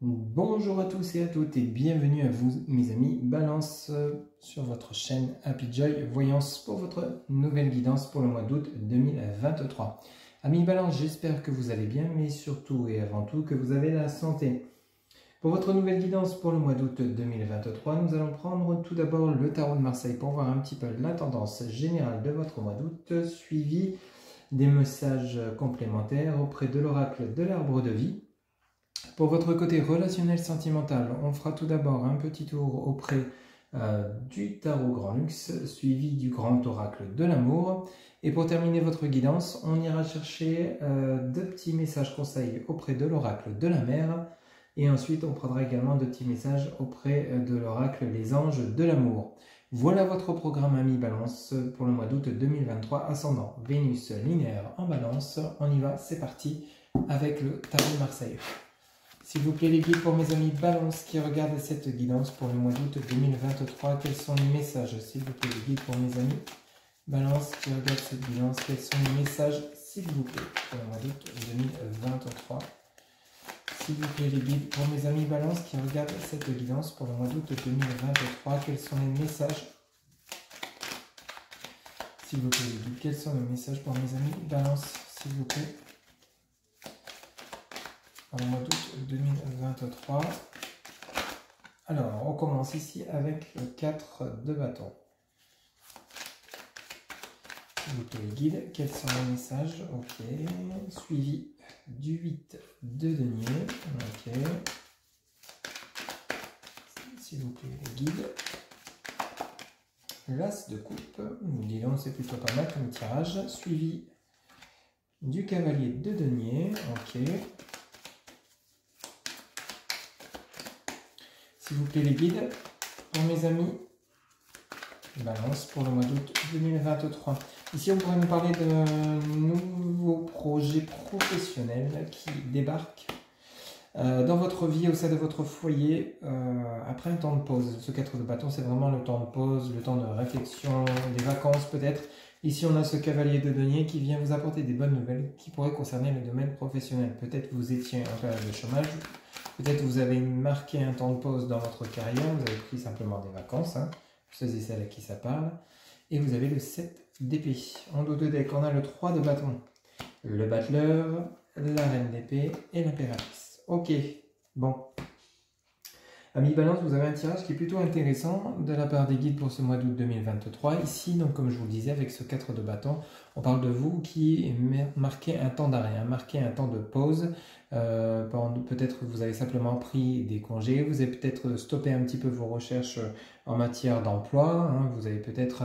Bonjour à tous et à toutes et bienvenue à vous mes amis Balance sur votre chaîne Happy Joy Voyance pour votre nouvelle guidance pour le mois d'août 2023. Amis Balance, j'espère que vous allez bien, mais surtout et avant tout que vous avez la santé. Pour votre nouvelle guidance pour le mois d'août 2023, nous allons prendre tout d'abord le tarot de Marseille pour voir un petit peu la tendance générale de votre mois d'août, suivi des messages complémentaires auprès de l'oracle de l'arbre de vie. Pour votre côté relationnel sentimental, on fera tout d'abord un petit tour auprès du tarot Grand Luxe, suivi du grand oracle de l'amour. Et pour terminer votre guidance, on ira chercher deux petits messages conseils auprès de l'oracle de la mer. Et ensuite, on prendra également deux petits messages auprès de l'oracle les anges de l'amour. Voilà votre programme ami Balance pour le mois d'août 2023, ascendant Vénus linéaire en Balance. On y va, c'est parti avec le tarot de Marseille. S'il vous plaît les guides pour mes amis Balance qui regardent cette guidance pour le mois d'août 2023, quels sont les messages? S'il vous plaît les guides pour mes amis Balance qui regardent cette guidance, quels sont les messages s'il vous plaît pour le mois d'août 2023? S'il vous plaît les guides pour mes amis Balance qui regardent cette guidance pour le mois d'août 2023, quels sont les messages? S'il vous plaît les guides, quels sont les messages pour mes amis Balance s'il vous plaît pour le mois d'août 2023. Alors, on commence ici avec le 4 de bâton. S'il vous plaît, les guides, quels sont les messages? Ok. Suivi du 8 de denier. Ok. S'il vous plaît, les guides. L'as de coupe. Dis donc, c'est plutôt pas mal comme tirage. Suivi du cavalier de denier. Ok. S'il vous plaît les guides, pour mes amis Balance pour le mois d'août 2023. Ici on pourrait nous parler d'un nouveau projet professionnel qui débarque dans votre vie, au sein de votre foyer, après un temps de pause. Ce 4 de bâton, c'est vraiment le temps de pause, le temps de réflexion, des vacances peut-être. Ici on a ce cavalier de denier qui vient vous apporter des bonnes nouvelles qui pourraient concerner le domaine professionnel. Peut-être vous étiez en période de chômage. Peut-être vous avez marqué un temps de pause dans votre carrière, vous avez pris simplement des vacances, hein, ceux et celles à qui ça parle, et vous avez le 7 d'épée. En dos de deck, on a le 3 de bâton, le battleur, la reine d'épée et l'impératrice. Ok, bon. Amis Balance, vous avez un tirage qui est plutôt intéressant de la part des guides pour ce mois d'août 2023. Ici, donc, comme je vous le disais, avec ce 4 de bâton, on parle de vous qui marquez un temps d'arrêt, marquez un temps de pause. Peut-être que vous avez simplement pris des congés, vous avez peut-être stoppé un petit peu vos recherches en matière d'emploi, hein, vous avez peut-être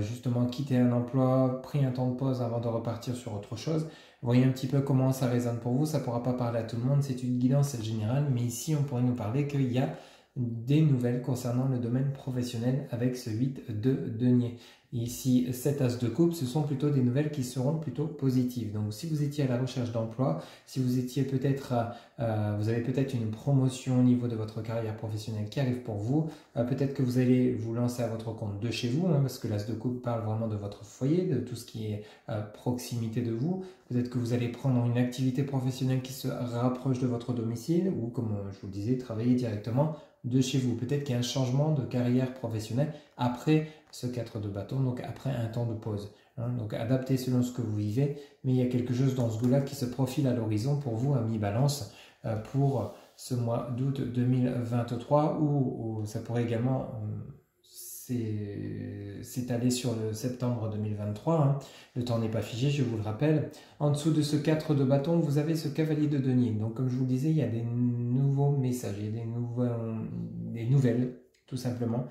justement quitté un emploi, pris un temps de pause avant de repartir sur autre chose. Voyez un petit peu comment ça résonne pour vous, ça ne pourra pas parler à tout le monde, c'est une guidance générale, mais ici on pourrait nous parler qu'il y a des nouvelles concernant le domaine professionnel avec ce 8 de denier. Ici, 7 as de coupe, ce sont plutôt des nouvelles qui seront plutôt positives. Donc, si vous étiez à la recherche d'emploi, si vous étiez peut-être, vous avez peut-être une promotion au niveau de votre carrière professionnelle qui arrive pour vous, peut-être que vous allez vous lancer à votre compte de chez vous, hein, parce que l'as de coupe parle vraiment de votre foyer, de tout ce qui est proximité de vous. Peut-être que vous allez prendre une activité professionnelle qui se rapproche de votre domicile ou, comme je vous le disais, travailler directement de chez vous. Peut-être qu'il y a un changement de carrière professionnelle après ce 4 de bâton, donc après un temps de pause. Hein, donc adapté selon ce que vous vivez, mais il y a quelque chose dans ce goût-là qui se profile à l'horizon pour vous, amis Balance, pour ce mois d'août 2023, ou ça pourrait également s'étaler sur le septembre 2023. Hein. Le temps n'est pas figé, je vous le rappelle. En dessous de ce 4 de bâton, vous avez ce cavalier de denier. Donc, comme je vous le disais, il y a des nouveaux messages, il y a des nouvelles, tout simplement,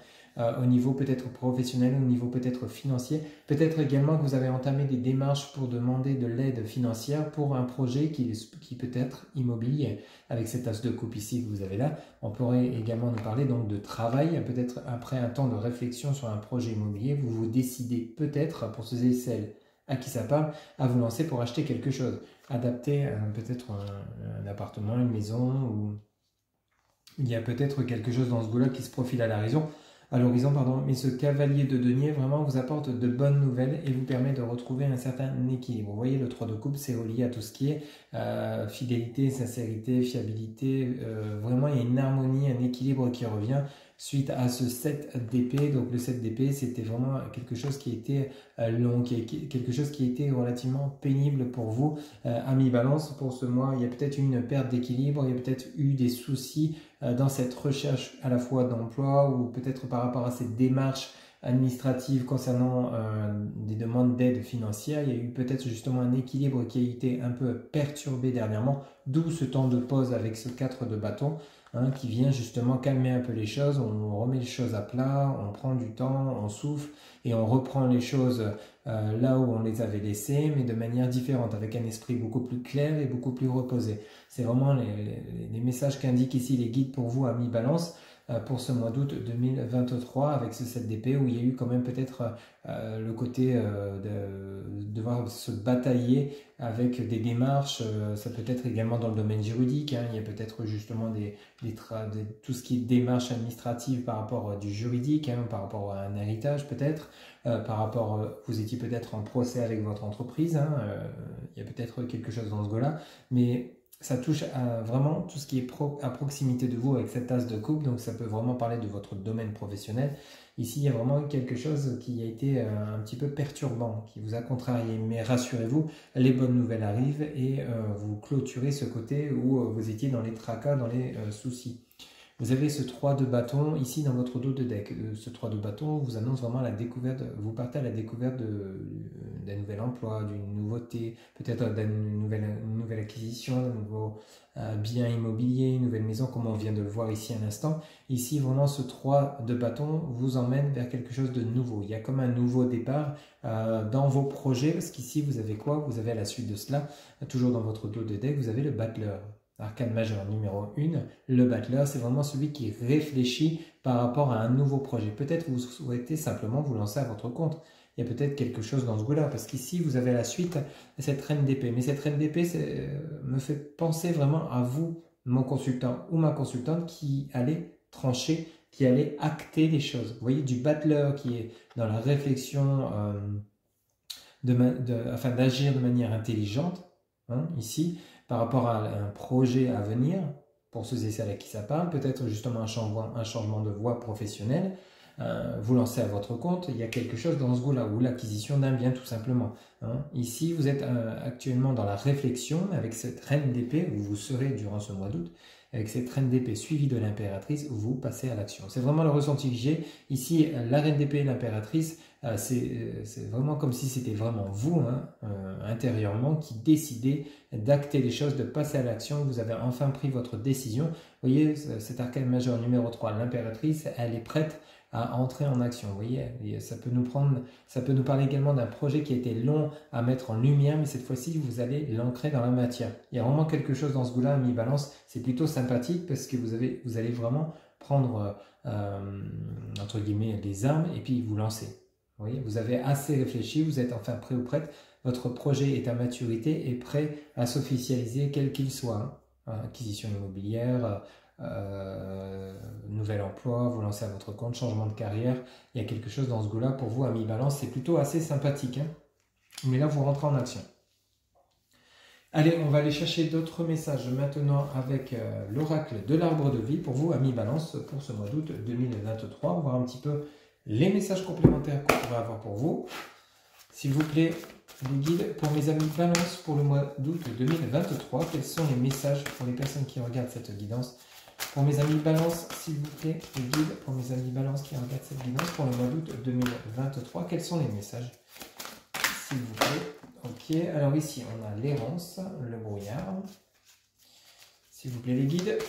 au niveau peut-être professionnel, au niveau peut-être financier. Peut-être également que vous avez entamé des démarches pour demander de l'aide financière pour un projet qui peut être immobilier. Avec cet as de coupe ici que vous avez là, on pourrait également nous parler donc de travail. Peut-être après un temps de réflexion sur un projet immobilier, vous vous décidez peut-être, pour ceux et celles à qui ça parle, à vous lancer pour acheter quelque chose. Adapter peut-être un appartement, une maison, ou il y a peut-être quelque chose dans ce goût-là qui se profile à l'horizon. à l'horizon, pardon, mais ce cavalier de denier vraiment vous apporte de bonnes nouvelles et vous permet de retrouver un certain équilibre. Vous voyez, le 3 de coupe, c'est relié à tout ce qui est fidélité, sincérité, fiabilité. Vraiment, il y a une harmonie, un équilibre qui revient suite à ce 7 d'épée. Donc le 7 d'épée, c'était vraiment quelque chose qui était long, quelque chose qui était relativement pénible pour vous. Amis Balance, pour ce mois, il y a peut-être une perte d'équilibre, il y a peut-être eu des soucis dans cette recherche à la fois d'emploi ou peut-être par rapport à cette démarche administrative concernant des demandes d'aide financière. Il y a eu peut-être justement un équilibre qui a été un peu perturbé dernièrement, d'où ce temps de pause avec ce 4 de bâton. Qui vient justement calmer un peu les choses, on remet les choses à plat, on prend du temps, on souffle et on reprend les choses là où on les avait laissées, mais de manière différente, avec un esprit beaucoup plus clair et beaucoup plus reposé. C'est vraiment les messages qu'indiquent ici les guides pour vous, amis Balance, pour ce mois d'août 2023, avec ce 7 d'épée, où il y a eu quand même peut-être le côté de devoir se batailler avec des démarches, ça peut être également dans le domaine juridique, il y a peut-être justement tout ce qui est démarche administrative par rapport du juridique, par rapport à un héritage peut-être, par rapport, vous étiez peut-être en procès avec votre entreprise, il y a peut-être quelque chose dans ce goût-là, mais ça touche à vraiment tout ce qui est à proximité de vous avec cette tasse de coupe, donc ça peut vraiment parler de votre domaine professionnel. Ici, il y a vraiment quelque chose qui a été un petit peu perturbant, qui vous a contrarié. Mais rassurez-vous, les bonnes nouvelles arrivent et vous clôturez ce côté où vous étiez dans les tracas, dans les soucis. Vous avez ce 3 de bâton ici dans votre dos de deck. Ce 3 de bâton vous annonce vraiment la découverte, vous partez à la découverte d'un nouvel emploi, d'une nouveauté, peut-être d'une nouvelle acquisition, d'un nouveau bien immobilier, une nouvelle maison, comme on vient de le voir ici à l'instant. Ici, vraiment, ce 3 de bâton vous emmène vers quelque chose de nouveau. Il y a comme un nouveau départ dans vos projets, parce qu'ici, vous avez quoi? Vous avez à la suite de cela, toujours dans votre dos de deck, vous avez le battleur. Arcane majeur numéro 1, le battleur, c'est vraiment celui qui réfléchit par rapport à un nouveau projet. Peut-être vous souhaitez simplement vous lancer à votre compte. Il y a peut-être quelque chose dans ce goût-là, parce qu'ici, vous avez la suite, cette reine d'épée. Mais cette reine d'épée me fait penser vraiment à vous, mon consultant ou ma consultante, qui allait trancher, qui allait acter les choses. Vous voyez, du battleur qui est dans la réflexion afin d'agir de manière intelligente, ici, par rapport à un projet à venir, pour ceux et celles à qui ça parle, peut-être justement un changement de voie professionnelle, vous lancez à votre compte, il y a quelque chose dans ce goût-là, ou l'acquisition d'un bien tout simplement. Ici, vous êtes actuellement dans la réflexion avec cette reine d'épée, où vous serez durant ce mois d'août, avec cette reine d'épée suivie de l'impératrice, vous passez à l'action. C'est vraiment le ressenti que j'ai. Ici, la reine d'épée et l'impératrice, c'est vraiment comme si c'était vraiment vous, intérieurement, qui décidez d'acter les choses, de passer à l'action. Vous avez enfin pris votre décision. Vous voyez, cet arcane majeur numéro 3, l'impératrice, elle est prête à entrer en action. Vous voyez, et ça peut nous parler également d'un projet qui a été long à mettre en lumière, mais cette fois-ci, vous allez l'ancrer dans la matière. Il y a vraiment quelque chose dans ce goût-là, ami Balance. C'est plutôt sympathique parce que vous allez vraiment prendre, entre guillemets, les armes et puis vous lancer. Vous voyez, vous avez assez réfléchi, vous êtes enfin prêt ou prête. Votre projet est à maturité et prêt à s'officialiser quel qu'il soit. Acquisition immobilière, nouvel emploi, vous lancez à votre compte, changement de carrière. Il y a quelque chose dans ce goût-là pour vous, amis Balance. C'est plutôt assez sympathique. Mais là, vous rentrez en action. Allez, on va aller chercher d'autres messages maintenant avec l'oracle de l'arbre de vie pour vous, amis Balance, pour ce mois d'août 2023. On va voir un petit peu les messages complémentaires qu'on pourrait avoir pour vous. S'il vous plaît, les guides pour mes amis Balance pour le mois d'août 2023. Quels sont les messages pour les personnes qui regardent cette guidance? Pour mes amis Balance, s'il vous plaît, les guides pour mes amis Balance qui regardent cette guidance pour le mois d'août 2023. Quels sont les messages? S'il vous plaît. Ok, alors ici on a l'errance, le brouillard. S'il vous plaît, les guides.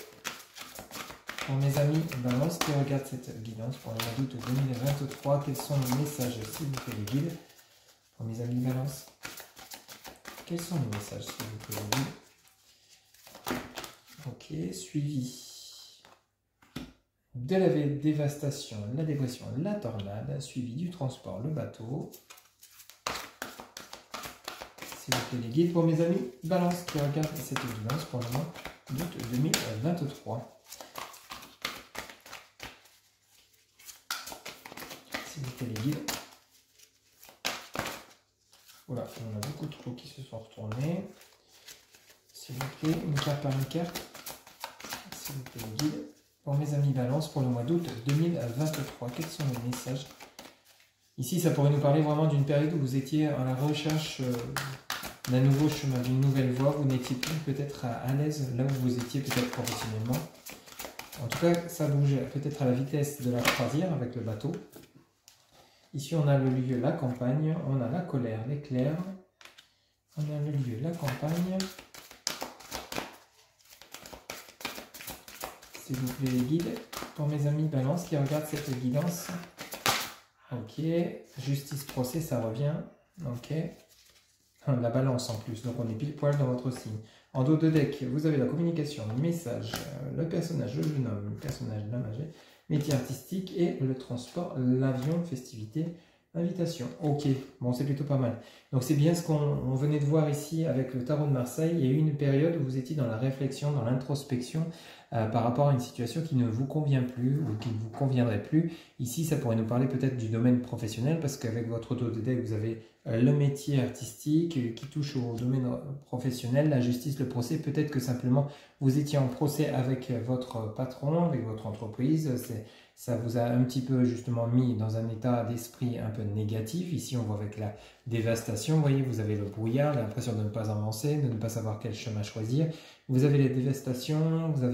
Pour mes amis Balance qui regardent cette guidance pour le mois d'août 2023, quels sont les messages, s'il vous plaît, les guides? Pour mes amis Balance, quels sont les messages, s'il vous plaît, les guides? Ok, suivi de la dévastation, la dépression, la tornade, suivi du transport, le bateau. S'il vous plaît, les guides. Pour mes amis Balance qui regardent cette guidance pour le mois d'août 2023. s'il vous plaît les guides. Voilà, on a beaucoup de trous qui se sont retournés. S'il vous plaît, une carte par une carte. S'il vous plaît les guides. Pour mes amis Balance, pour le mois d'août 2023, quels sont les messages? Ici, ça pourrait nous parler vraiment d'une période où vous étiez à la recherche d'un nouveau chemin, d'une nouvelle voie. Vous n'étiez plus peut-être à l'aise là où vous étiez peut-être professionnellement. En tout cas, ça bougeait peut-être à la vitesse de la croisière avec le bateau. Ici, on a le lieu, la campagne. On a la colère, l'éclair. On a le lieu, la campagne. S'il vous plaît les guides. Pour mes amis Balance qui regardent cette guidance. Ok, justice, procès, ça revient. Ok, la Balance en plus, donc on est pile poil dans votre signe. En dos de deck, vous avez la communication, le message, le personnage, le jeune homme, le personnage, la magie, métier artistique et le transport, l'avion, festivité, invitation. Ok, bon c'est plutôt pas mal. Donc c'est bien ce qu'on venait de voir ici avec le tarot de Marseille. Il y a eu une période où vous étiez dans la réflexion, dans l'introspection par rapport à une situation qui ne vous convient plus ou qui ne vous conviendrait plus. Ici, ça pourrait nous parler peut-être du domaine professionnel parce qu'avec votre auto de deck, vous avez le métier artistique qui touche au domaine professionnel, la justice, le procès. Peut-être que simplement vous étiez en procès avec votre patron, avec votre entreprise. Ça vous a un petit peu justement mis dans un état d'esprit un peu négatif. Ici, on voit avec la dévastation. Vous voyez, vous avez le brouillard, l'impression de ne pas avancer, de ne pas savoir quel chemin choisir. Vous avez les dévastations, vous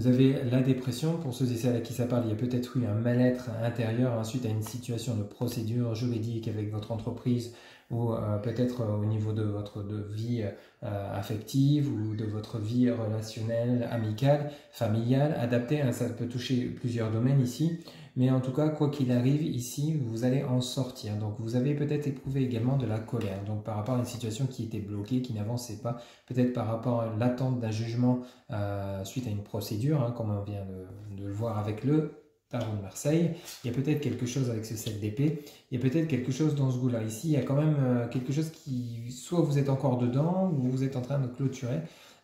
avez la dépression. Pour ceux et celles à qui ça parle, il y a peut-être eu un mal-être intérieur suite à une situation de procédure juridique avec votre entreprise ou peut-être au niveau de votre vie affective ou de votre vie relationnelle, amicale, familiale, adaptée. Ça peut toucher plusieurs domaines ici. Mais en tout cas, quoi qu'il arrive, ici, vous allez en sortir. Donc, vous avez peut-être éprouvé également de la colère. Donc, par rapport à une situation qui était bloquée, qui n'avançait pas, peut-être par rapport à l'attente d'un jugement suite à une procédure, comme on vient de le voir avec le tarot de Marseille. Il y a peut-être quelque chose avec ce 7 d'épée. Il y a peut-être quelque chose dans ce goût-là. Ici, il y a quand même quelque chose qui, soit vous êtes encore dedans, ou vous êtes en train de clôturer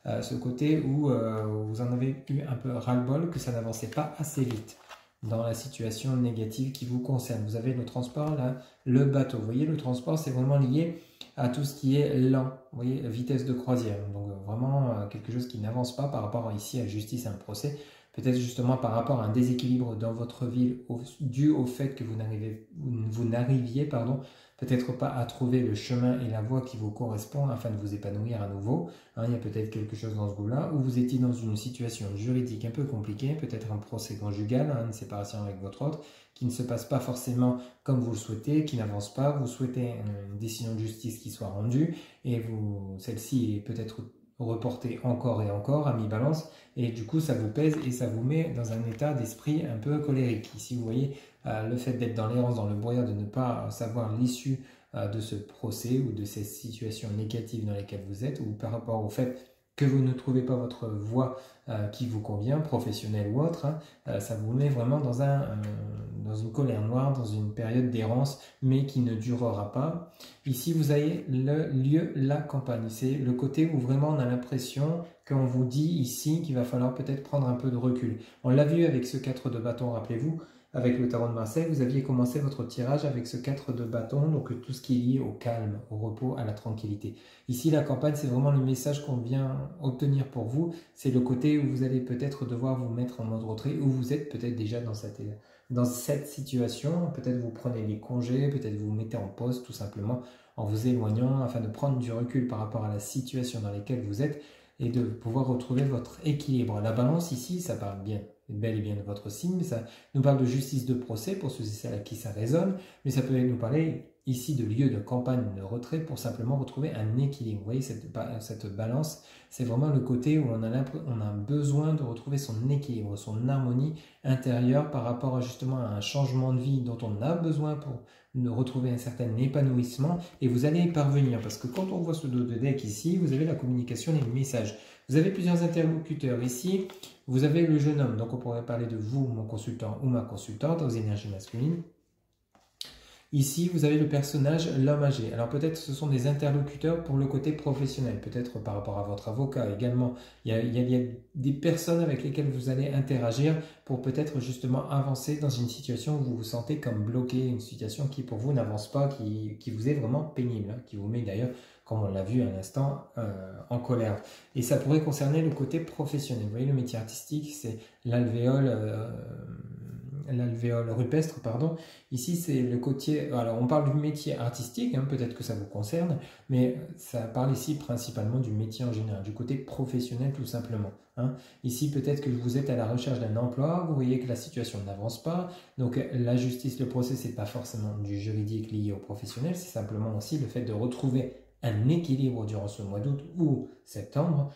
ce côté où vous en avez eu un peu ras-le-bol, que ça n'avançait pas assez vite dans la situation négative qui vous concerne. Vous avez le transport, là, le bateau. Vous voyez, le transport, c'est vraiment lié à tout ce qui est lent. Vous voyez, vitesse de croisière. Donc, vraiment, quelque chose qui n'avance pas par rapport ici à justice, à un procès. Peut-être justement par rapport à un déséquilibre dans votre ville dû au fait que vous n'arriviez peut-être pas à trouver le chemin et la voie qui vous correspond afin de vous épanouir à nouveau. Il y a peut-être quelque chose dans ce goût-là où vous étiez dans une situation juridique un peu compliquée, peut-être un procès conjugal, une séparation avec votre autre, qui ne se passe pas forcément comme vous le souhaitez, qui n'avance pas. Vous souhaitez une décision de justice qui soit rendue et celle-ci est peut-être reportée encore et encore à mi-balance et du coup ça vous pèse et ça vous met dans un état d'esprit un peu colérique. Ici vous voyez le fait d'être dans l'errance, dans le brouillard, de ne pas savoir l'issue de ce procès ou de ces situations négatives dans lesquelles vous êtes, ou par rapport au fait que vous ne trouvez pas votre voie qui vous convient, professionnelle ou autre, ça vous met vraiment dans une colère noire, dans une période d'errance, mais qui ne durera pas. Ici, vous avez le lieu, la campagne. C'est le côté où vraiment on a l'impression qu'on vous dit ici qu'il va falloir peut-être prendre un peu de recul. On l'a vu avec ce 4 de bâton, rappelez-vous, avec le tarot de Marseille, vous aviez commencé votre tirage avec ce 4 de bâton, donc tout ce qui est lié au calme, au repos, à la tranquillité. Ici, la campagne, c'est vraiment le message qu'on vient obtenir pour vous. C'est le côté où vous allez peut-être devoir vous mettre en mode retrait, où vous êtes peut-être déjà dans cette situation. Peut-être vous prenez les congés, peut-être vous vous mettez en pause tout simplement en vous éloignant afin de prendre du recul par rapport à la situation dans laquelle vous êtes et de pouvoir retrouver votre équilibre. La balance ici, ça parle bien, bel et bien de votre signe, mais ça nous parle de justice de procès pour ceux et celles à qui ça résonne, mais ça peut nous parler ici de lieu de campagne, de retrait pour simplement retrouver un équilibre. Vous voyez, cette balance, c'est vraiment le côté où on a besoin de retrouver son équilibre, son harmonie intérieure par rapport à justement à un changement de vie dont on a besoin pour retrouver un certain épanouissement, et vous allez y parvenir, parce que quand on voit ce dos de deck ici, vous avez la communication, les messages. Vous avez plusieurs interlocuteurs ici, vous avez le jeune homme, donc on pourrait parler de vous, mon consultant ou ma consultante, aux énergies masculines. Ici, vous avez le personnage, l'homme âgé. Alors peut-être ce sont des interlocuteurs pour le côté professionnel, peut-être par rapport à votre avocat également. Il y a des personnes avec lesquelles vous allez interagir pour peut-être justement avancer dans une situation où vous vous sentez comme bloqué, une situation qui pour vous n'avance pas, qui vous est vraiment pénible, hein, qui vous met d'ailleurs, comme on l'a vu à l'instant, en colère. Et ça pourrait concerner le côté professionnel. Vous voyez, le métier artistique, c'est l'alvéole rupestre, pardon. Ici, c'est le côté... Alors, on parle du métier artistique, hein, peut-être que ça vous concerne, mais ça parle ici principalement du métier en général, du côté professionnel tout simplement. Hein. Ici, peut-être que vous êtes à la recherche d'un emploi, vous voyez que la situation n'avance pas, donc la justice, le procès, c'est pas forcément du juridique lié au professionnel, c'est simplement aussi le fait de retrouver un équilibre durant ce mois d'août ou septembre,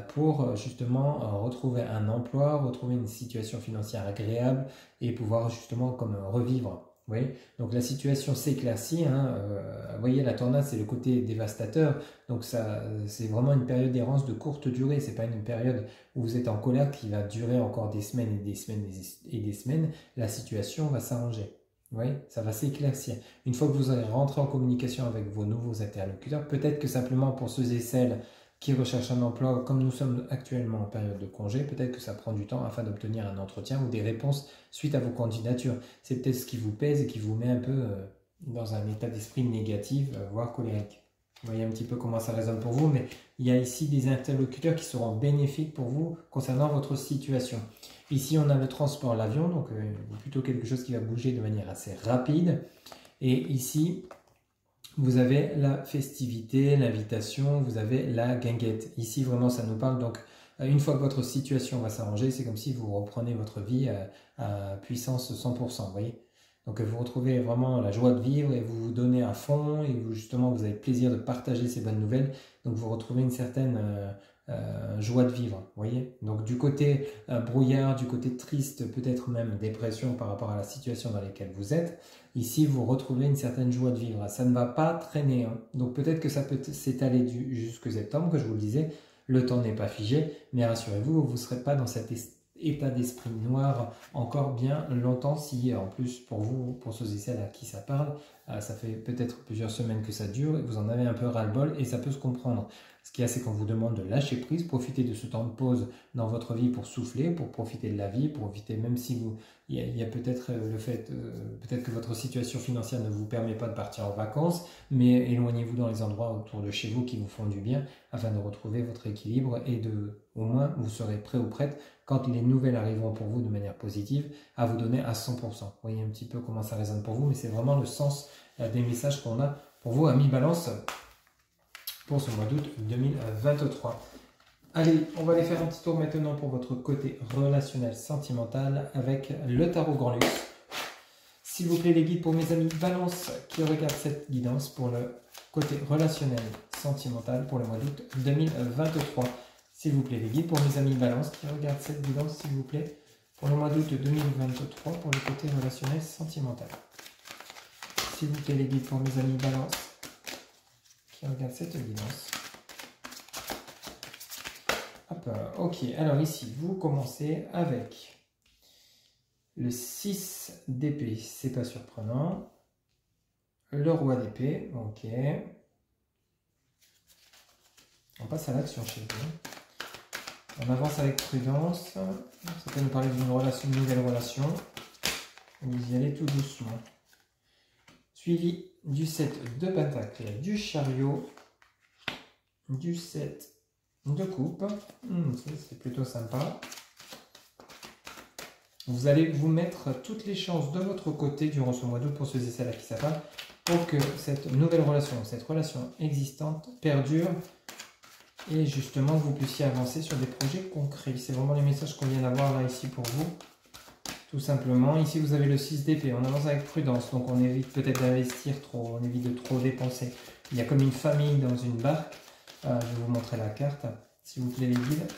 pour justement retrouver un emploi, retrouver une situation financière agréable et pouvoir justement comme revivre. Vous voyez, donc la situation s'éclaircit. Hein, vous voyez, la tornade, c'est le côté dévastateur. Donc ça, c'est vraiment une période d'errance de courte durée. C'est pas une période où vous êtes en colère qui va durer encore des semaines et des semaines et des semaines. La situation va s'arranger. Oui, ça va s'éclaircir. Une fois que vous allez rentrer en communication avec vos nouveaux interlocuteurs, peut-être que simplement pour ceux et celles qui recherchent un emploi, comme nous sommes actuellement en période de congé, peut-être que ça prend du temps afin d'obtenir un entretien ou des réponses suite à vos candidatures. C'est peut-être ce qui vous pèse et qui vous met un peu dans un état d'esprit négatif, voire colérique. Vous voyez un petit peu comment ça résonne pour vous, mais il y a ici des interlocuteurs qui seront bénéfiques pour vous concernant votre situation. Ici, on a le transport, l'avion, donc plutôt quelque chose qui va bouger de manière assez rapide. Et ici, vous avez la festivité, l'invitation, vous avez la guinguette. Ici, vraiment, ça nous parle. Donc, une fois que votre situation va s'arranger, c'est comme si vous reprenez votre vie à puissance 100%, vous voyez. Donc, vous retrouvez vraiment la joie de vivre et vous vous donnez à fond et vous, justement, vous avez plaisir de partager ces bonnes nouvelles. Donc, vous retrouvez une certaine joie de vivre, vous voyez. Donc, du côté brouillard, du côté triste, peut-être même dépression par rapport à la situation dans laquelle vous êtes, ici, vous retrouvez une certaine joie de vivre. Ça ne va pas traîner. Hein. Donc, peut-être que ça peut s'étaler jusque septembre, que je vous le disais. Le temps n'est pas figé, mais rassurez-vous, vous ne serez pas dans cet état d'esprit noir encore bien longtemps si, en plus, pour vous, pour ceux et celles à qui ça parle, ça fait peut-être plusieurs semaines que ça dure et vous en avez un peu ras-le-bol et ça peut se comprendre. Ce qu'il y a, c'est qu'on vous demande de lâcher prise, profiter de ce temps de pause dans votre vie pour souffler, pour profiter de la vie, pour éviter, même si vous, il y a peut-être le fait, peut-être que votre situation financière ne vous permet pas de partir en vacances, mais éloignez-vous dans les endroits autour de chez vous qui vous font du bien afin de retrouver votre équilibre et au moins, vous serez prêt ou prête quand les nouvelles arriveront pour vous de manière positive à vous donner à 100%. Vous voyez un petit peu comment ça résonne pour vous, mais c'est vraiment le sens des messages qu'on a pour vous, amis Balance, pour ce mois d'août 2023. Allez, on va aller faire un petit tour maintenant pour votre côté relationnel sentimental avec le tarot Grand Luxe. S'il vous plaît, les guides pour mes amis Balance qui regardent cette guidance pour le côté relationnel sentimental pour le mois d'août 2023. S'il vous plaît, les guides pour mes amis Balance qui regardent cette guidance, s'il vous plaît, pour le mois d'août 2023 pour le côté relationnel sentimental. S'il vous plaît, les guides pour mes amis Balance qui regardent cette guidance. Hop, ok, alors ici, vous commencez avec le 6 d'épée, c'est pas surprenant. Le roi d'épée, ok. On passe à l'action chez vous. On avance avec prudence. Ça peut nous parler d'une relation, une nouvelle relation. Vous y allez tout doucement. Suivi du 7 de pentacle, du chariot, du 7 de coupe. C'est plutôt sympa. Vous allez vous mettre toutes les chances de votre côté durant ce mois d'août pour ceux et celles à qui ça parle, pour que cette nouvelle relation, cette relation existante perdure et justement vous puissiez avancer sur des projets concrets. C'est vraiment les messages qu'on vient d'avoir là ici pour vous. Tout simplement, ici vous avez le 6 d'épée, on avance avec prudence, donc on évite peut-être d'investir trop, on évite de trop dépenser. Il y a comme une famille dans une barque, je vais vous montrer la carte, s'il vous plaît les guides.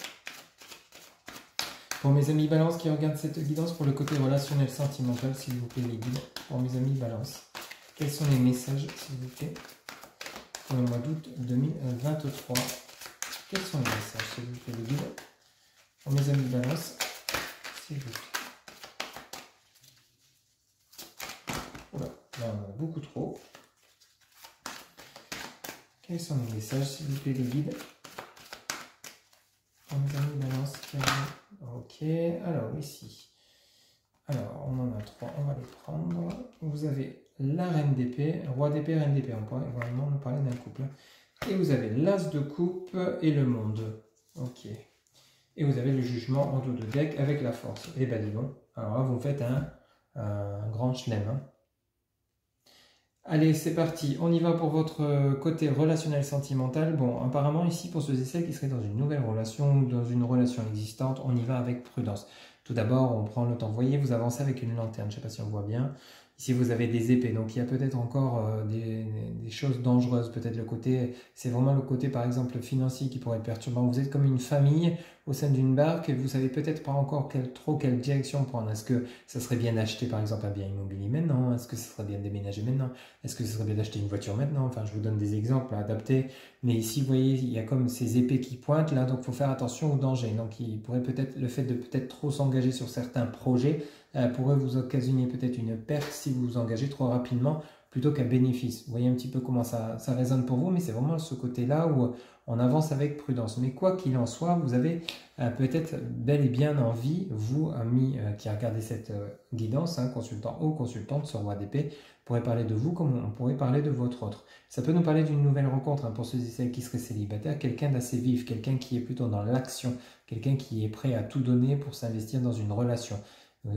Pour mes amis Balance qui regardent cette guidance pour le côté relationnel sentimental, s'il vous plaît les guides, pour mes amis Balance, quels sont les messages s'il vous plaît pour le mois d'août 2023? Quels sont les messages s'il vous plaît les guides pour mes amis Balance, s'il vous plaît? Oula, là on en a beaucoup trop. Quels sont les messages, s'il vous plaît, les guides? Pour mes amis balance, ok, alors ici. Alors, on en a 3, on va les prendre. Vous avez la reine d'épée, roi d'épée, reine d'épée. On pourrait vraiment nous parler d'un couple. Et vous avez l'as de coupe et le monde. Ok. Et vous avez le jugement en dos de deck avec la force. Et ben dis donc. Alors là, vous faites un grand chelem. Hein. Allez, c'est parti. On y va pour votre côté relationnel sentimental. Bon, apparemment ici, pour ceux et celles qui seraient dans une nouvelle relation ou dans une relation existante, on y va avec prudence. Tout d'abord, on prend le temps. Vous voyez, vous avancez avec une lanterne. Je ne sais pas si on voit bien. Ici, vous avez des épées. Donc, il y a peut-être encore des choses dangereuses. Peut-être le côté, c'est vraiment le côté, par exemple, financier qui pourrait être perturbant. Vous êtes comme une famille au sein d'une barque et vous savez peut-être pas encore trop quelle direction prendre. Est-ce que ça serait bien d'acheter, par exemple, un bien immobilier maintenant? Est-ce que ça serait bien de déménager maintenant? Est-ce que ce serait bien d'acheter une voiture maintenant? Enfin, je vous donne des exemples adaptés. Mais ici, vous voyez, il y a comme ces épées qui pointent là. Donc, il faut faire attention au danger. Donc, il pourrait peut-être, le fait de peut-être trop s'engager sur certains projets pourrait vous occasionner peut-être une perte si vous vous engagez trop rapidement plutôt qu'un bénéfice. Vous voyez un petit peu comment ça résonne pour vous, mais c'est vraiment ce côté-là où on avance avec prudence. Mais quoi qu'il en soit, vous avez peut-être bel et bien envie, vous, amis qui regardez cette guidance, hein, consultant ou consultante sur roi d'épée, pourrait parler de vous comme on pourrait parler de votre autre. Ça peut nous parler d'une nouvelle rencontre, hein, pour ceux et celles qui seraient célibataires, quelqu'un d'assez vif, quelqu'un qui est plutôt dans l'action, quelqu'un qui est prêt à tout donner pour s'investir dans une relation.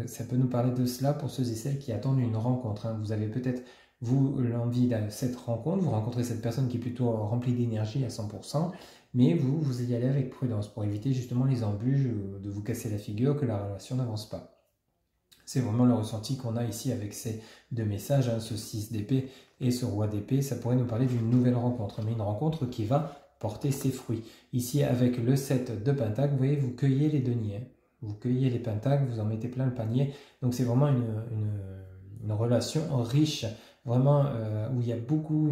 Ça peut nous parler de cela pour ceux et celles qui attendent une rencontre. Hein. Vous avez peut-être, vous, l'envie de cette rencontre, vous rencontrez cette personne qui est plutôt remplie d'énergie à 100%, mais vous y allez avec prudence pour éviter justement les embûches, de vous casser la figure, que la relation n'avance pas. C'est vraiment le ressenti qu'on a ici avec ces deux messages, hein, ce 6 d'épée et ce roi d'épée. Ça pourrait nous parler d'une nouvelle rencontre, mais une rencontre qui va porter ses fruits. Ici, avec le 7 de pentacle, vous voyez, vous cueillez les deniers. Hein. Vous cueillez les pentacles, vous en mettez plein le panier. Donc c'est vraiment une relation riche, vraiment où il y a beaucoup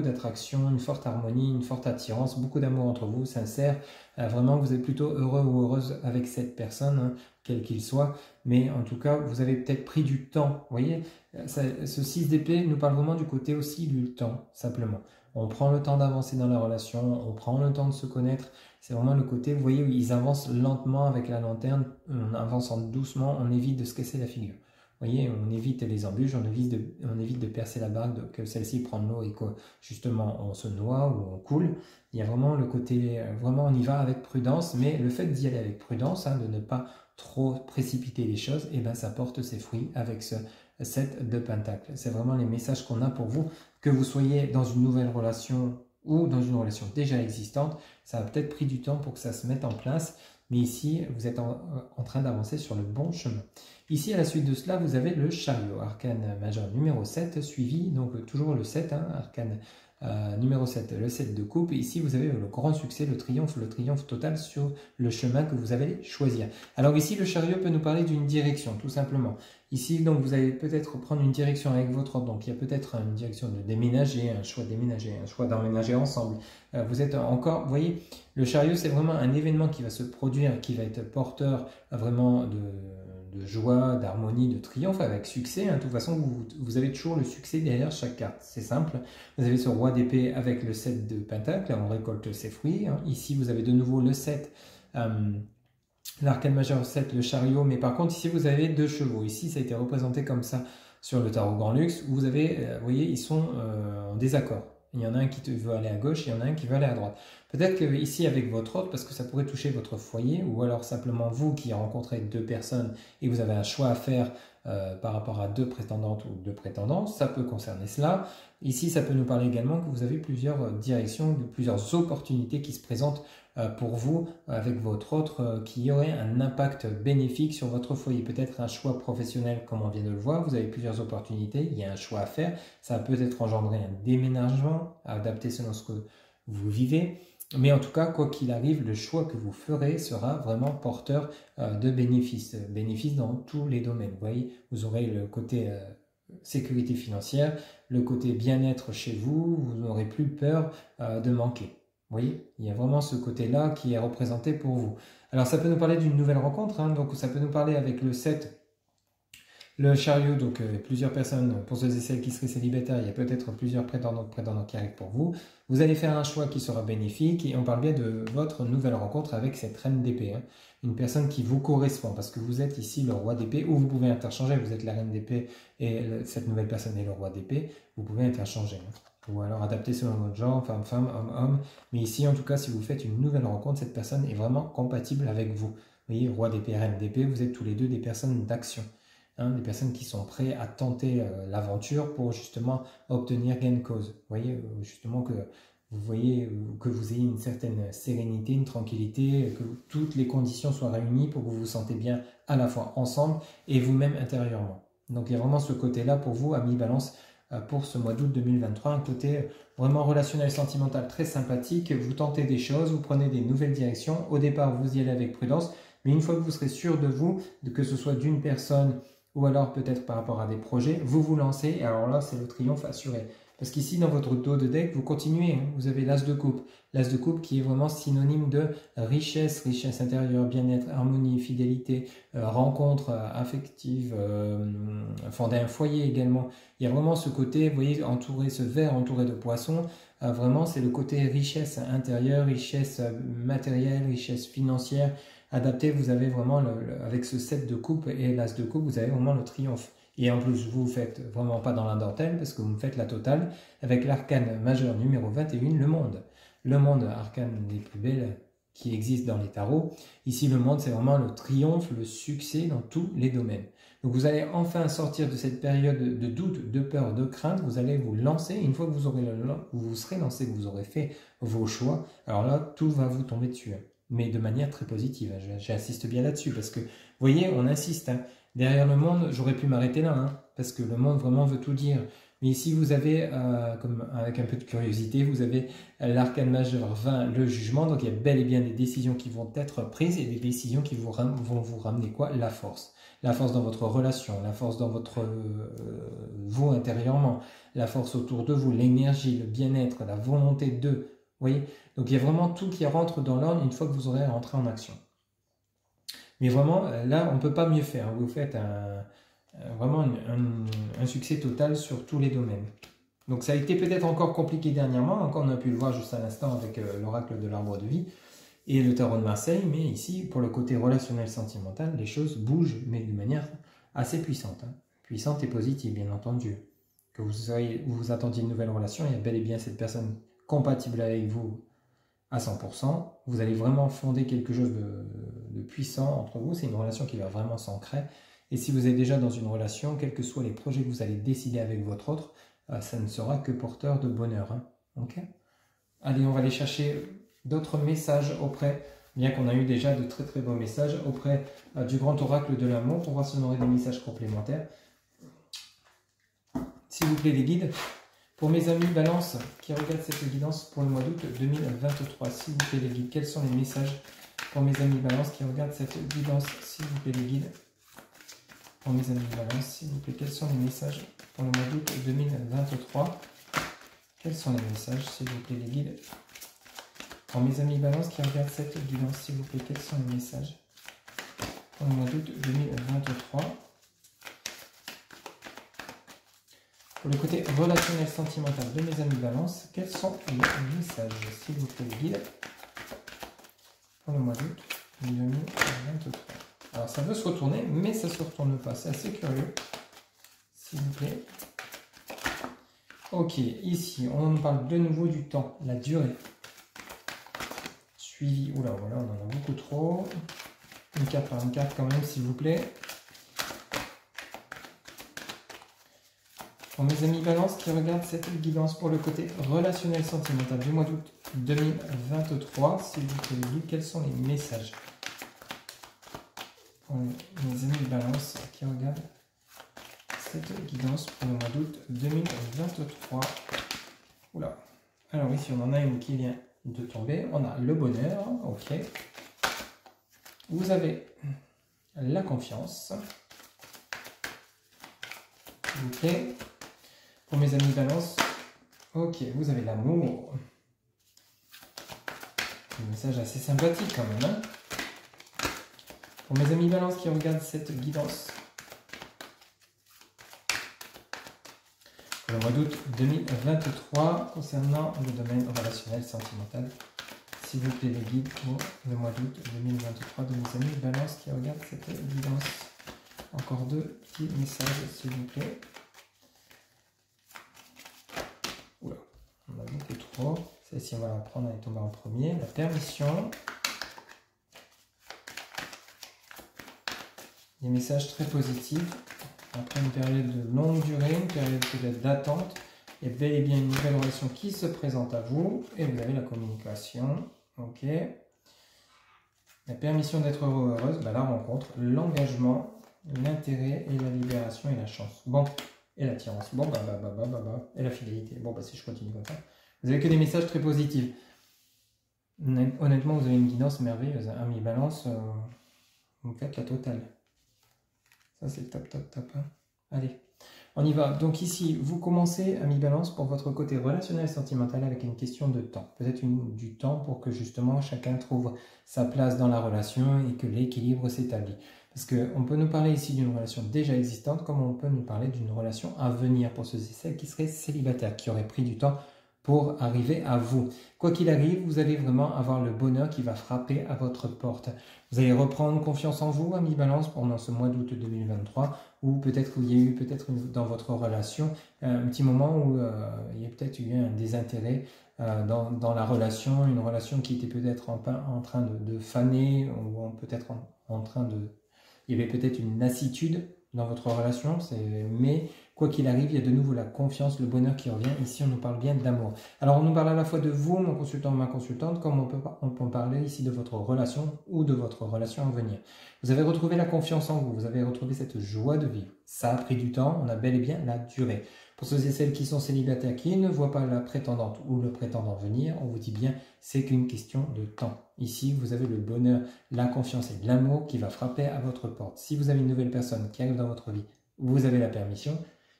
d'attraction, une forte harmonie, une forte attirance, beaucoup d'amour entre vous, sincère. Vraiment, vous êtes plutôt heureux ou heureuse avec cette personne, hein, quel qu'il soit. Mais en tout cas, vous avez peut-être pris du temps. Vous voyez, ce 6 d'épée nous parle vraiment du côté aussi du temps, simplement. On prend le temps d'avancer dans la relation, on prend le temps de se connaître. C'est vraiment le côté, vous voyez, où ils avancent lentement avec la lanterne, on avance doucement, on évite de se casser la figure. Vous voyez, on évite les embûches, on évite de percer la barque, que celle-ci prenne l'eau et que justement on se noie ou on coule. Il y a vraiment le côté, vraiment on y va avec prudence, mais le fait d'y aller avec prudence, hein, de ne pas trop précipiter les choses, et ben ça porte ses fruits avec ce 7 de pentacle. C'est vraiment les messages qu'on a pour vous, que vous soyez dans une nouvelle relation ou dans une relation déjà existante. Ça a peut-être pris du temps pour que ça se mette en place, mais ici, vous êtes en train d'avancer sur le bon chemin. Ici, à la suite de cela, vous avez le chariot, arcane majeur numéro 7, suivi, donc toujours le 7, hein, arcane numéro 7, le 7 de coupe. Et ici, vous avez le grand succès, le triomphe total sur le chemin que vous allez choisir. Alors ici, le chariot peut nous parler d'une direction, tout simplement. Ici, donc, vous allez peut-être prendre une direction avec votre autre. Donc, il y a peut-être une direction de déménager, un choix de déménager, un choix d'emménager ensemble. Vous êtes encore, vous voyez, le chariot, c'est vraiment un événement qui va se produire, qui va être porteur vraiment de joie, d'harmonie, de triomphe avec succès. Hein. De toute façon, vous avez toujours le succès derrière chaque carte. C'est simple. Vous avez ce roi d'épée avec le 7 de pentacle. On récolte ses fruits. Hein. Ici, vous avez de nouveau le 7. L'arcane majeur 7, le chariot, mais par contre ici vous avez deux chevaux. Ici ça a été représenté comme ça sur le tarot Grand Luxe, où vous avez, vous voyez, ils sont en désaccord. Il y en a un qui veut aller à gauche, et il y en a un qui veut aller à droite. Peut-être que ici avec votre autre, parce que ça pourrait toucher votre foyer, ou alors simplement vous qui rencontrez deux personnes et vous avez un choix à faire par rapport à deux prétendantes ou deux prétendants, ça peut concerner cela. Ici ça peut nous parler également que vous avez plusieurs directions, plusieurs opportunités qui se présentent pour vous avec votre autre qui aurait un impact bénéfique sur votre foyer. Peut-être un choix professionnel comme on vient de le voir, vous avez plusieurs opportunités, il y a un choix à faire, ça va peut-être engendrer un déménagement adapté selon ce que vous vivez, mais en tout cas quoi qu'il arrive, le choix que vous ferez sera vraiment porteur de bénéfices, bénéfices dans tous les domaines. Vous voyez, vous aurez le côté sécurité financière, le côté bien-être chez vous, vous n'aurez plus peur de manquer. Vous voyez, il y a vraiment ce côté-là qui est représenté pour vous. Alors, ça peut nous parler d'une nouvelle rencontre, hein, donc ça peut nous parler avec le 7 Le chariot, donc plusieurs personnes, pour ceux et celles qui seraient célibataires, il y a peut-être plusieurs prétendants qui arrivent pour vous. Vous allez faire un choix qui sera bénéfique et on parle bien de votre nouvelle rencontre avec cette reine d'épée. Hein. Une personne qui vous correspond parce que vous êtes ici le roi d'épée ou vous pouvez interchanger, vous êtes la reine d'épée et cette nouvelle personne est le roi d'épée, vous pouvez interchanger. Hein. Ou alors adapter selon votre genre, femme, homme. Mais ici, en tout cas, si vous faites une nouvelle rencontre, cette personne est vraiment compatible avec vous. Vous voyez, roi d'épée, reine d'épée, vous êtes tous les deux des personnes d'action. Hein, des personnes qui sont prêtes à tenter l'aventure pour justement obtenir gain de cause. Vous voyez, justement que vous voyez que vous ayez une certaine sérénité, une tranquillité, que toutes les conditions soient réunies pour que vous vous sentez bien à la fois ensemble et vous-même intérieurement. Donc il y a vraiment ce côté-là pour vous, amis Balance, pour ce mois d'août 2023, un côté vraiment relationnel, sentimental, très sympathique. Vous tentez des choses, vous prenez des nouvelles directions. Au départ, vous y allez avec prudence, mais une fois que vous serez sûr de vous, que ce soit d'une personne ou alors peut-être par rapport à des projets, vous vous lancez, et alors là, c'est le triomphe assuré. Parce qu'ici, dans votre dos de deck, vous continuez, hein, vous avez l'as de coupe. L'as de coupe qui est vraiment synonyme de richesse, richesse intérieure, bien-être, harmonie, fidélité, rencontre affective, fonder un foyer également. Il y a vraiment ce côté, vous voyez, entouré, ce verre entouré de poissons, vraiment c'est le côté richesse intérieure, richesse matérielle, richesse financière, adapté. Vous avez vraiment, avec ce 7 de coupe et l'as de coupe, vous avez vraiment le triomphe. Et en plus, vous ne faites vraiment pas dans la dentelle parce que vous me faites la totale avec l'arcane majeur numéro 21, le monde. Le monde, arcane des plus belles qui existent dans les tarots. Ici, le monde, c'est vraiment le triomphe, le succès dans tous les domaines. Donc, vous allez enfin sortir de cette période de doute, de peur, de crainte. Vous allez vous lancer. Une fois que vous vous serez lancé, que vous aurez fait vos choix, alors là, tout va vous tomber dessus. Mais de manière très positive. J'insiste bien là-dessus parce que, vous voyez, on insiste. Hein. Derrière le monde, j'aurais pu m'arrêter là, hein, parce que le monde vraiment veut tout dire. Mais ici, vous avez, comme avec un peu de curiosité, vous avez l'arcane majeur 20, le jugement. Donc, il y a bel et bien des décisions qui vont être prises et des décisions qui vont vous ramener quoi? La force. La force dans votre relation, la force dans votre vous intérieurement, la force autour de vous, l'énergie, le bien-être, la volonté de. Vous voyez? Donc, il y a vraiment tout qui rentre dans l'ordre une fois que vous aurez rentré en action. Mais vraiment, là, on ne peut pas mieux faire. Vous faites vraiment un succès total sur tous les domaines. Donc, ça a été peut-être encore compliqué dernièrement. Encore, on a pu le voir juste à l'instant avec l'oracle de l'arbre de vie et le tarot de Marseille. Mais ici, pour le côté relationnel sentimental, les choses bougent, mais de manière assez puissante. Hein. Puissante et positive, bien entendu. Que vous attendiez une nouvelle relation, il y a bel et bien cette personne compatible avec vous à 100%, vous allez vraiment fonder quelque chose de puissant entre vous, c'est une relation qui va vraiment s'ancrer, et si vous êtes déjà dans une relation, quels que soient les projets que vous allez décider avec votre autre, ça ne sera que porteur de bonheur. Hein. Okay. Allez, on va aller chercher d'autres messages auprès, bien qu'on a eu déjà de très très beaux messages, auprès du grand oracle de l'amour, pour voir si on aurait des messages complémentaires. S'il vous plaît les guides. Pour mes amis Balance qui regardent cette guidance pour le mois d'août 2023, s'il vous plaît les guides, quels sont les messages pour mes amis Balance qui regardent cette guidance, s'il vous plaît les guides. Pour mes amis Balance, s'il vous plaît, quels sont les messages pour le mois d'août 2023? Quels sont les messages, s'il vous plaît les guides. Pour mes amis Balance qui regardent cette guidance, s'il vous plaît, quels sont les messages pour le mois d'août 2023? Pour le côté relationnel sentimental de mes amis Balance, quels sont les messages, s'il vous plaît, guide, pour le mois d'août 2023. Alors, ça veut se retourner, mais ça ne se retourne pas. C'est assez curieux, s'il vous plaît. Ok, ici, on parle de nouveau du temps, la durée. Suivi, oula, voilà, on en a beaucoup trop. Une carte par une carte quand même, s'il vous plaît. Pour mes amis Balance qui regardent cette guidance pour le côté relationnel sentimental du mois d'août 2023, s'il vous plaît, quels sont les messages? Pour mes amis Balance qui regardent cette guidance pour le mois d'août 2023. Oula. Alors ici on en a une qui vient de tomber. On a le bonheur, ok. Vous avez la confiance. S'il vous plaît. Pour mes amis Balance, ok, vous avez l'amour. Un message assez sympathique quand même. Hein. Pour mes amis Balance qui regardent cette guidance pour le mois d'août 2023 concernant le domaine relationnel sentimental. S'il vous plaît, les guides pour le mois d'août 2023 de mes amis Balance qui regardent cette évidence. Encore deux petits messages, s'il vous plaît. Oula, on a beaucoup trop. Celle-ci, on va la prendre, elle est tombée en premier. La permission. Des messages très positifs. Après une période de longue durée, une période peut-être d'attente, il y a bel et bien une nouvelle relation qui se présente à vous. Et vous avez la communication. Ok. La permission d'être heureux, heureuse, la rencontre, l'engagement, l'intérêt et la libération et la chance. Bon, et l'attirance. Bon, et la fidélité. Bon, si je continue comme ça. Vous avez que des messages très positifs. Honnêtement, vous avez une guidance merveilleuse. Ami Balance, vous faites la totale. Ça, c'est top, top, top. Hein. Allez, on y va. Donc ici, vous commencez, ami Balance, pour votre côté relationnel sentimental avec une question de temps. Peut-être du temps pour que justement chacun trouve sa place dans la relation et que l'équilibre s'établit. Parce qu'on peut nous parler ici d'une relation déjà existante, comme on peut nous parler d'une relation à venir pour ceux et celles qui seraient célibataires, qui auraient pris du temps pour arriver à vous. Quoi qu'il arrive, vous allez vraiment avoir le bonheur qui va frapper à votre porte. Vous allez reprendre confiance en vous, ami Balance, pendant ce mois d'août 2023, ou peut-être qu'il y a eu dans votre relation un petit moment où il y a peut-être eu un désintérêt dans la relation, une relation qui était peut-être en train de faner, ou peut-être en train de... Il y avait peut-être une lassitude dans votre relation, mais quoi qu'il arrive, il y a de nouveau la confiance, le bonheur qui revient. Ici, on nous parle bien d'amour. Alors, on nous parle à la fois de vous, mon consultant, ma consultante, comme on peut parler ici de votre relation ou de votre relation à venir. Vous avez retrouvé la confiance en vous, vous avez retrouvé cette joie de vivre. Ça a pris du temps, on a bel et bien la durée. Pour ceux et celles qui sont célibataires, qui ne voient pas la prétendante ou le prétendant venir, on vous dit bien, c'est qu'une question de temps. Ici, vous avez le bonheur, la confiance et l'amour qui va frapper à votre porte. Si vous avez une nouvelle personne qui arrive dans votre vie, vous avez la permission.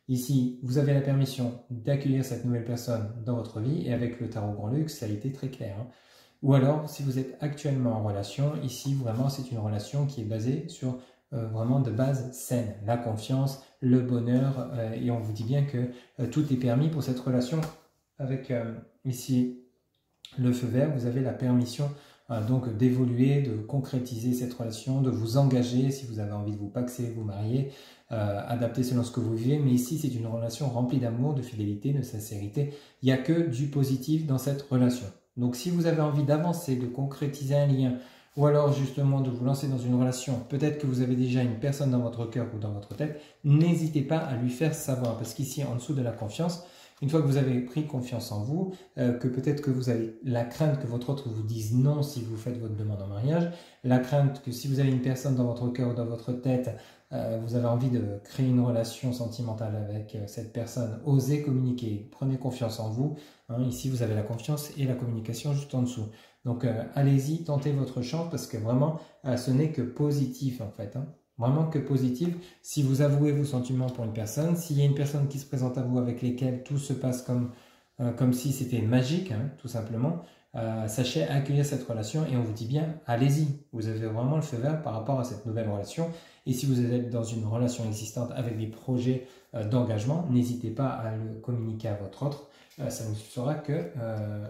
Ici, vous avez la permission d'accueillir cette nouvelle personne dans votre vie et avec le tarot Grand Luxe, ça a été très clair. Hein. Ou alors, si vous êtes actuellement en relation, ici, vraiment, c'est une relation qui est basée sur vraiment de base saine. La confiance, le bonheur, et on vous dit bien que tout est permis pour cette relation. Avec ici le feu vert, vous avez la permission donc d'évoluer, de concrétiser cette relation, de vous engager si vous avez envie de vous paxer, vous marier, adapter selon ce que vous vivez. Mais ici, c'est une relation remplie d'amour, de fidélité, de sincérité. Il n'y a que du positif dans cette relation. Donc, si vous avez envie d'avancer, de concrétiser un lien, ou alors justement de vous lancer dans une relation, peut-être que vous avez déjà une personne dans votre cœur ou dans votre tête, n'hésitez pas à lui faire savoir. Parce qu'ici, en dessous de la confiance, une fois que vous avez pris confiance en vous, que peut-être que vous avez la crainte que votre autre vous dise non si vous faites votre demande en mariage, la crainte que si vous avez une personne dans votre cœur ou dans votre tête, vous avez envie de créer une relation sentimentale avec cette personne, osez communiquer, prenez confiance en vous. Hein, ici, vous avez la confiance et la communication juste en dessous. Donc, allez-y, tentez votre chance parce que vraiment, ce n'est que positif en fait. Hein. Vraiment que positif. Si vous avouez vos sentiments pour une personne, s'il y a une personne qui se présente à vous avec lesquelles tout se passe comme si c'était magique, hein, tout simplement, sachez accueillir cette relation et on vous dit bien, allez-y. Vous avez vraiment le feu vert par rapport à cette nouvelle relation. Et si vous êtes dans une relation existante avec des projets d'engagement, n'hésitez pas à le communiquer à votre autre. Ça ne sera que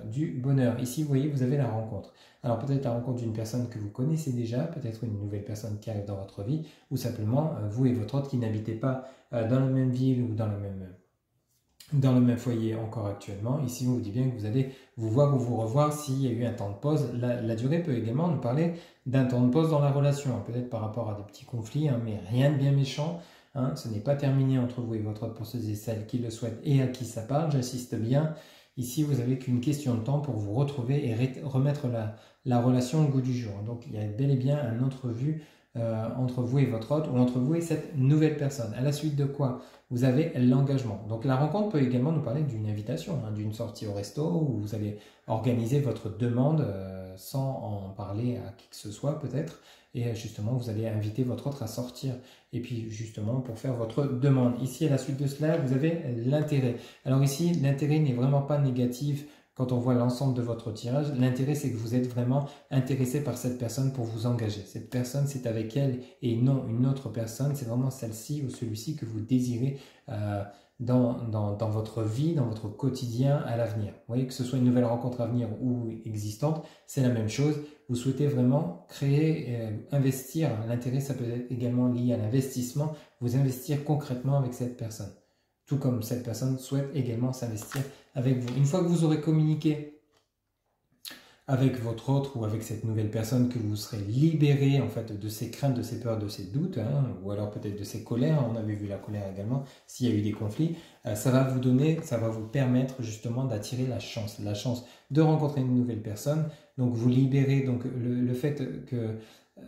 du bonheur. Ici, vous voyez, vous avez la rencontre. Alors peut-être la rencontre d'une personne que vous connaissez déjà, peut-être une nouvelle personne qui arrive dans votre vie, ou simplement vous et votre autre qui n'habitez pas dans la même ville ou dans le même foyer encore actuellement. Ici, on vous dit bien que vous allez vous voir ou vous revoir s'il y a eu un temps de pause. La durée peut également nous parler d'un temps de pause dans la relation, hein, peut-être par rapport à des petits conflits, hein, mais rien de bien méchant. Hein, ce n'est pas terminé entre vous et votre autre pour ceux et celles qui le souhaitent et à qui ça parle. J'insiste bien. Ici, vous n'avez qu'une question de temps pour vous retrouver et remettre la relation au goût du jour. Donc, il y a bel et bien une entrevue entre vous et votre autre ou entre vous et cette nouvelle personne. À la suite de quoi vous avez l'engagement. Donc, la rencontre peut également nous parler d'une invitation, hein, d'une sortie au resto où vous allez organiser votre demande sans en parler à qui que ce soit peut-être. Et justement, vous allez inviter votre autre à sortir. Et puis, justement, pour faire votre demande. Ici, à la suite de cela, vous avez l'intérêt. Alors ici, l'intérêt n'est vraiment pas négatif quand on voit l'ensemble de votre tirage. L'intérêt, c'est que vous êtes vraiment intéressé par cette personne pour vous engager. Cette personne, c'est avec elle et non une autre personne. C'est vraiment celle-ci ou celui-ci que vous désirez dans votre vie, dans votre quotidien à l'avenir. Vous voyez, que ce soit une nouvelle rencontre à venir ou existante, c'est la même chose. Vous souhaitez vraiment créer, investir. L'intérêt, ça peut être également lié à l'investissement. Vous investir concrètement avec cette personne. Tout comme cette personne souhaite également s'investir avec vous. Une fois que vous aurez communiqué avec votre autre ou avec cette nouvelle personne, que vous serez libéré en fait de ces craintes, de ces peurs, de ces doutes, hein, ou alors peut-être de ces colères. On avait vu la colère également, s'il y a eu des conflits. Ça va vous donner, ça va vous permettre justement d'attirer la chance de rencontrer une nouvelle personne. Donc vous libérez, donc le fait que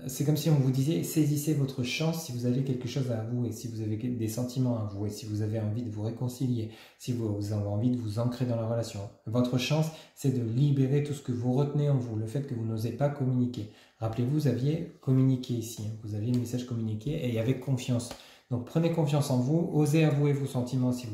c'est comme si on vous disait, saisissez votre chance si vous avez quelque chose à avouer, si vous avez des sentiments à avouer, si vous avez envie de vous réconcilier, si vous avez envie de vous ancrer dans la relation. Votre chance, c'est de libérer tout ce que vous retenez en vous, le fait que vous n'osez pas communiquer. Rappelez-vous, vous aviez communiqué ici, hein, vous aviez le message communiqué et avec confiance. Donc prenez confiance en vous, osez avouer vos sentiments si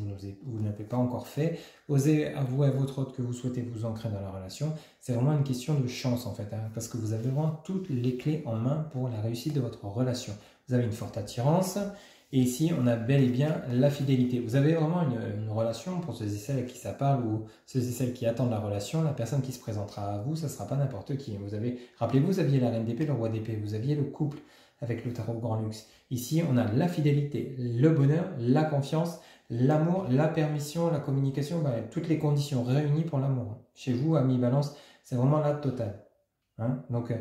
vous n'avez pas encore fait, osez avouer à votre autre que vous souhaitez vous ancrer dans la relation. C'est vraiment une question de chance en fait, hein, parce que vous avez vraiment toutes les clés en main pour la réussite de votre relation. Vous avez une forte attirance et ici on a bel et bien la fidélité. Vous avez vraiment une relation pour ceux et celles à qui ça parle ou ceux et celles qui attendent la relation. La personne qui se présentera à vous, ça ne sera pas n'importe qui. Rappelez-vous, vous aviez la reine d'épée, le roi d'épée, vous aviez le couple avec le tarot Grand Luxe. Ici, on a la fidélité, le bonheur, la confiance, l'amour, la permission, la communication, toutes les conditions réunies pour l'amour. Chez vous, amis Balance, c'est vraiment la totale. Hein? Donc,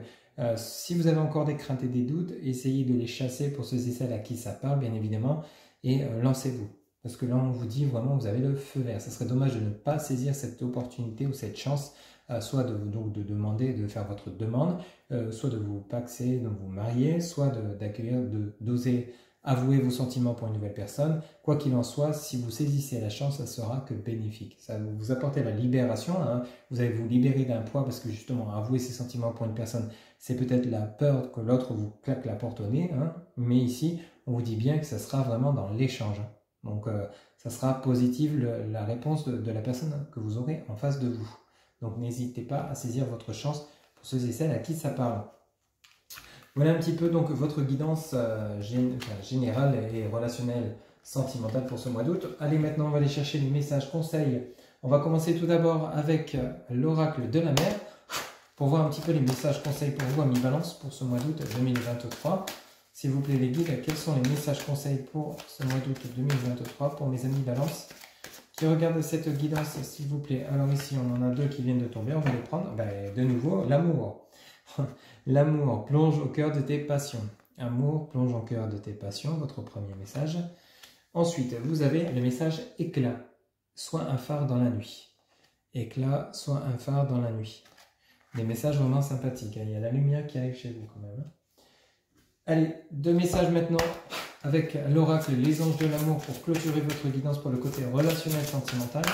si vous avez encore des craintes et des doutes, essayez de les chasser pour ceux et celles à qui ça parle, bien évidemment, et lancez-vous. Parce que là, on vous dit vraiment, vous avez le feu vert. Ça serait dommage de ne pas saisir cette opportunité ou cette chance, soit de demander, de faire votre demande, soit de vous paxer, de vous marier, soit d'accueillir, d'oser avouer vos sentiments pour une nouvelle personne. Quoi qu'il en soit, si vous saisissez la chance, ça sera que bénéfique. Ça va vous apporter la libération. Hein. Vous allez vous libérer d'un poids parce que justement, avouer ses sentiments pour une personne, c'est peut-être la peur que l'autre vous claque la porte au nez. Hein. Mais ici, on vous dit bien que ça sera vraiment dans l'échange. Donc, ça sera positive la réponse de la personne que vous aurez en face de vous. Donc, n'hésitez pas à saisir votre chance pour ceux et celles à qui ça parle. Voilà un petit peu donc votre guidance générale et relationnelle sentimentale pour ce mois d'août. Allez, maintenant, on va aller chercher les messages conseils. On va commencer tout d'abord avec l'oracle de la mer pour voir un petit peu les messages conseils pour vous, amis Balance, pour ce mois d'août 2023. S'il vous plaît, les guides, quels sont les messages conseils pour ce mois d'août 2023 pour mes amis Balance qui regardent cette guidance, s'il vous plaît? Alors ici, on en a deux qui viennent de tomber, on va les prendre. De nouveau, l'amour. L'amour plonge au cœur de tes passions. Amour plonge au cœur de tes passions, votre premier message. Ensuite, vous avez le message éclat. Sois un phare dans la nuit. Éclat, sois un phare dans la nuit. Des messages vraiment sympathiques. Il y a la lumière qui arrive chez vous quand même. Allez, deux messages maintenant avec l'oracle, les anges de l'amour pour clôturer votre guidance pour le côté relationnel sentimental.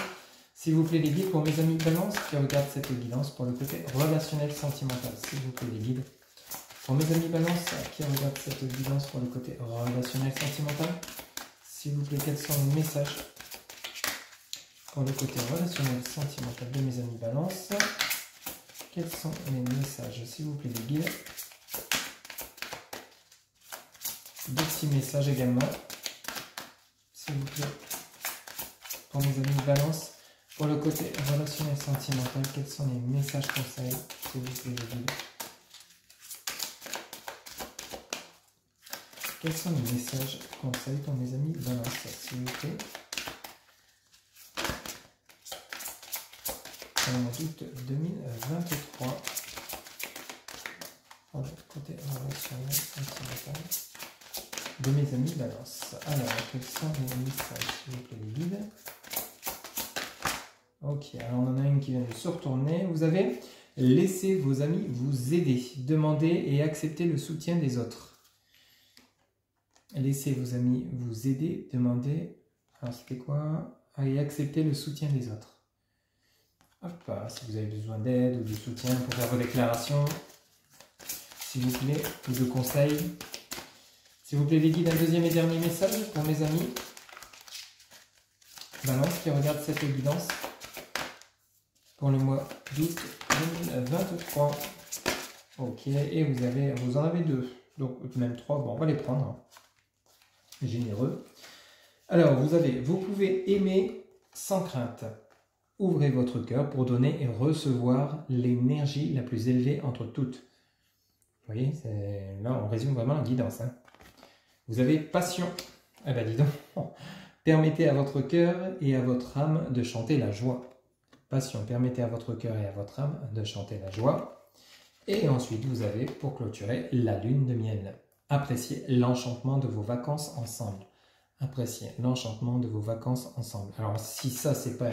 S'il vous plaît les guides pour mes amis Balance qui regardent cette guidance pour le côté relationnel sentimental. S'il vous plaît les guides pour mes amis Balance qui regardent cette guidance pour le côté relationnel sentimental. S'il vous plaît, quels sont les messages pour le côté relationnel sentimental de mes amis Balance? Quels sont les messages, s'il vous plaît les guides? Deux petits messages également, s'il vous plaît, pour mes amis Balance. Pour le côté relationnel sentimental, quels sont les messages conseils, s'il vous plaît, les guides? Quels sont les messages conseils pour mes amis Balance, s'il vous plaît? Pour le mois d'août 2023. Pour le côté relationnel sentimental de mes amis Balance. Alors, quels sont les messages, s'il vous plaît, les guides? Ok, alors on en a une qui vient de se retourner. Vous avez laissé vos amis vous aider, demander et accepter le soutien des autres. Laissez vos amis vous aider, demander, alors c'était quoi? Et accepter le soutien des autres. Hop, si vous avez besoin d'aide ou de soutien pour faire vos déclarations, s'il vous plaît, ou de conseils. S'il vous plaît, les guides, un deuxième et dernier message pour mes amis Balance qui regardent cette guidance pour le mois d'août 2023. Ok, et vous en avez deux, donc même trois. Bon, on va les prendre. Généreux. Alors, vous pouvez aimer sans crainte. Ouvrez votre cœur pour donner et recevoir l'énergie la plus élevée entre toutes. Vous voyez, là on résume vraiment la guidance. Hein. Vous avez passion. Eh ben dis donc. Permettez à votre cœur et à votre âme de chanter la joie. Passion, permettez à votre cœur et à votre âme de chanter la joie. Et ensuite, vous avez, pour clôturer, la lune de miel. Appréciez l'enchantement de vos vacances ensemble. Appréciez l'enchantement de vos vacances ensemble. Alors, si ça, c'est pas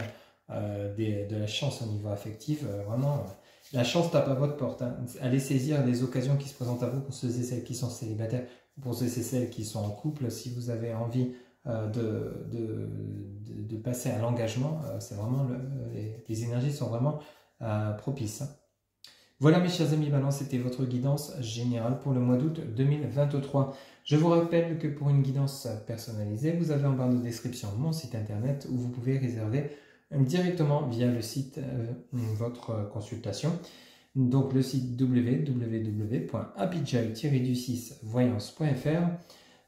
de la chance au niveau affectif, vraiment, la chance tape à votre porte. Hein. Allez saisir les occasions qui se présentent à vous pour ceux et celles qui sont célibataires, pour ceux et celles qui sont en couple. Si vous avez envie de passer à l'engagement, c'est vraiment les énergies sont vraiment propices. Hein. Voilà mes chers amis Balance, c'était votre guidance générale pour le mois d'août 2023. Je vous rappelle que pour une guidance personnalisée, vous avez en barre de description mon site internet où vous pouvez réserver directement via le site votre consultation. Donc le site www.abidjal-6voyance.fr.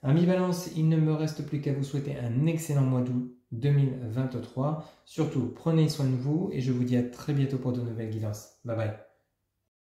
Amis Balance, il ne me reste plus qu'à vous souhaiter un excellent mois d'août 2023. Surtout, prenez soin de vous et je vous dis à très bientôt pour de nouvelles guidances. Bye bye.